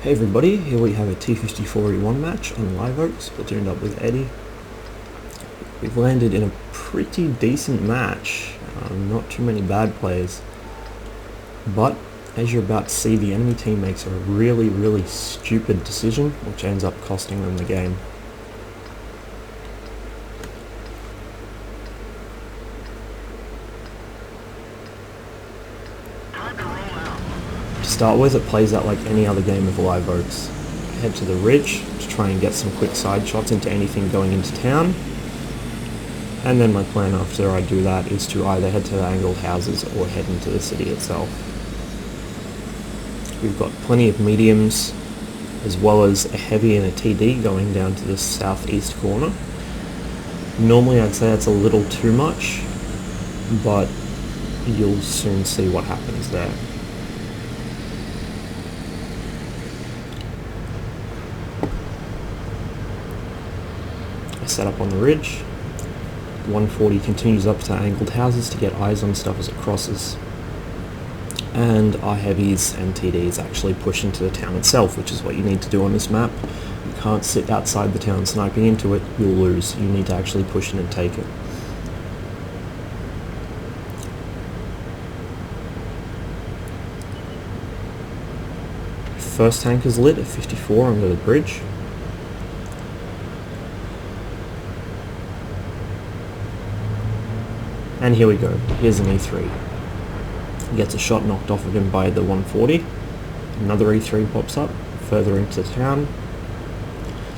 Hey everybody, here we have a T54E1 match on Live Oaks, platooned up with Eddie. We've landed in a pretty decent match, not too many bad plays, but as you're about to see, the enemy team makes a really stupid decision, which ends up costing them the game. To start with, it plays out like any other game of Live Oaks. Head to the ridge to try and get some quick side shots into anything going into town. And then my plan after I do that is to either head to the angled houses or head into the city itself. We've got plenty of mediums, as well as a heavy and a TD going down to the southeast corner. Normally I'd say that's a little too much, but you'll soon see what happens there. I set up on the ridge. 140 continues up to angled houses to get eyes on stuff as it crosses. And our heavies and TDs actually push into the town itself, which is what you need to do on this map. You can't sit outside the town sniping into it, you'll lose. You need to actually push in and take it. First tank is lit at 54 under the bridge. And here we go, here's an E3. He gets a shot knocked off of him by the 140. Another E3 pops up, further into town.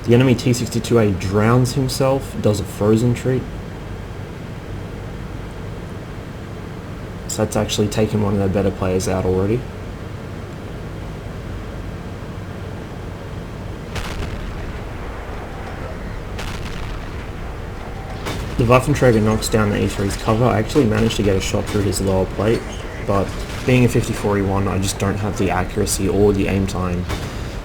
The enemy T62A drowns himself, does a frozen treat. So that's actually taken one of their better players out already. The Waffenträger knocks down the E3's cover. I actually managed to get a shot through his lower plate, but being a 54E1, I just don't have the accuracy or the aim time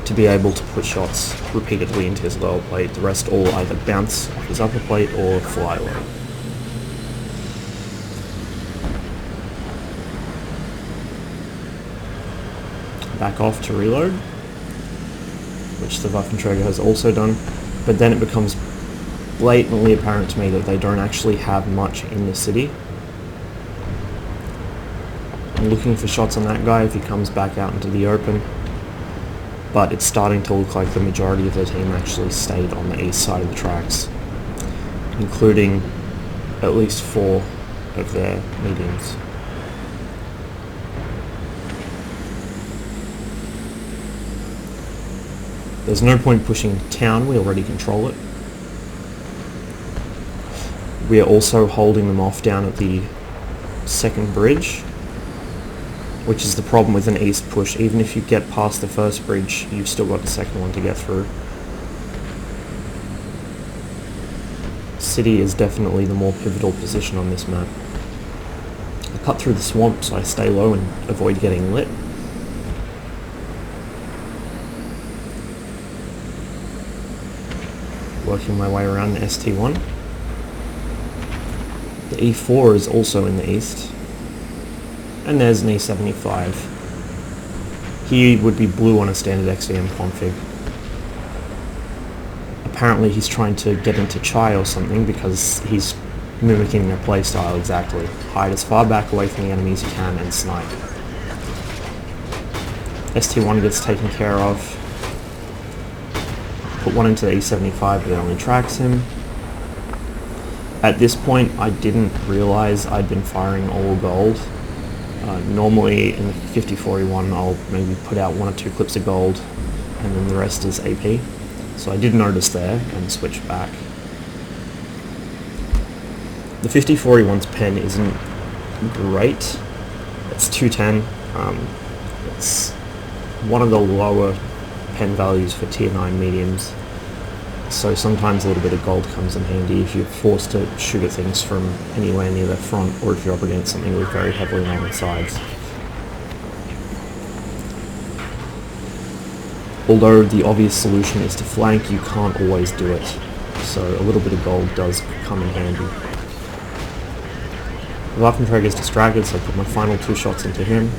to be able to put shots repeatedly into his lower plate. The rest all either bounce off his upper plate or fly away. Back off to reload, which the Waffenträger has also done, but then it becomes blatantly apparent to me that they don't actually have much in the city. I'm looking for shots on that guy if he comes back out into the open, but it's starting to look like the majority of the team actually stayed on the east side of the tracks, including at least 4 of their mediums. There's no point pushing town, we already control it. We are also holding them off down at the second bridge, which is the problem with an east push. Even if you get past the first bridge, you've still got the second one to get through. City is definitely the more pivotal position on this map. I cut through the swamp so I stay low and avoid getting lit. Working my way around the ST1. The E4 is also in the east, and there's an E75. He would be blue on a standard XDM config. Apparently he's trying to get into Chai or something because he's mimicking their playstyle exactly. Hide as far back away from the enemy as you can and snipe. ST1 gets taken care of. Put one into the E75 but it only tracks him. At this point, I didn't realize I'd been firing all gold. Normally in the 54E1, I'll maybe put out 1 or 2 clips of gold, and then the rest is AP. So I did notice there and switch back. The 54E1's pen isn't great. It's 210. It's one of the lower pen values for tier 9 mediums. So sometimes a little bit of gold comes in handy if you're forced to shoot at things from anywhere near the front, or if you're up against something with very heavily armored sides. Although the obvious solution is to flank, you can't always do it, so a little bit of gold does come in handy. The Waffenträger is distracted, so I put my final 2 shots into him,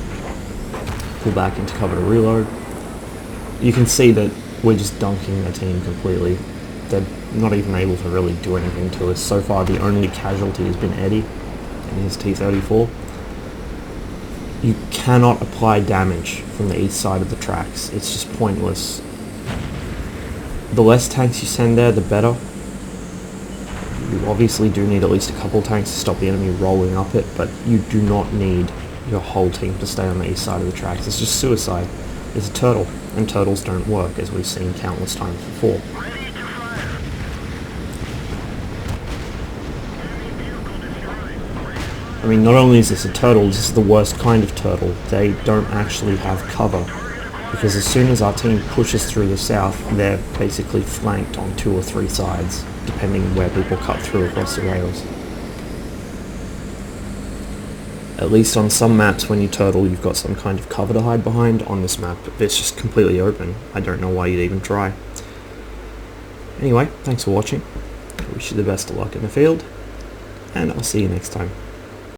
pull back into cover to reload. you can see that we're just dunking their team completely. They're not even able to really do anything to us. So far, the only casualty has been Eddie and his T-34. You cannot apply damage from the east side of the tracks. It's just pointless. The less tanks you send there, the better. You obviously do need at least a couple tanks to stop the enemy rolling up it, but you do not need your whole team to stay on the east side of the tracks. It's just suicide. It's a turtle, and turtles don't work, as we've seen countless times before. I mean, not only is this a turtle, this is the worst kind of turtle. They don't actually have cover, because as soon as our team pushes through the south, they're basically flanked on 2 or 3 sides, depending on where people cut through across the rails. At least on some maps, when you turtle, you've got some kind of cover to hide behind. On this map, it's just completely open. I don't know why you'd even try. Anyway, thanks for watching. I wish you the best of luck in the field, and I'll see you next time.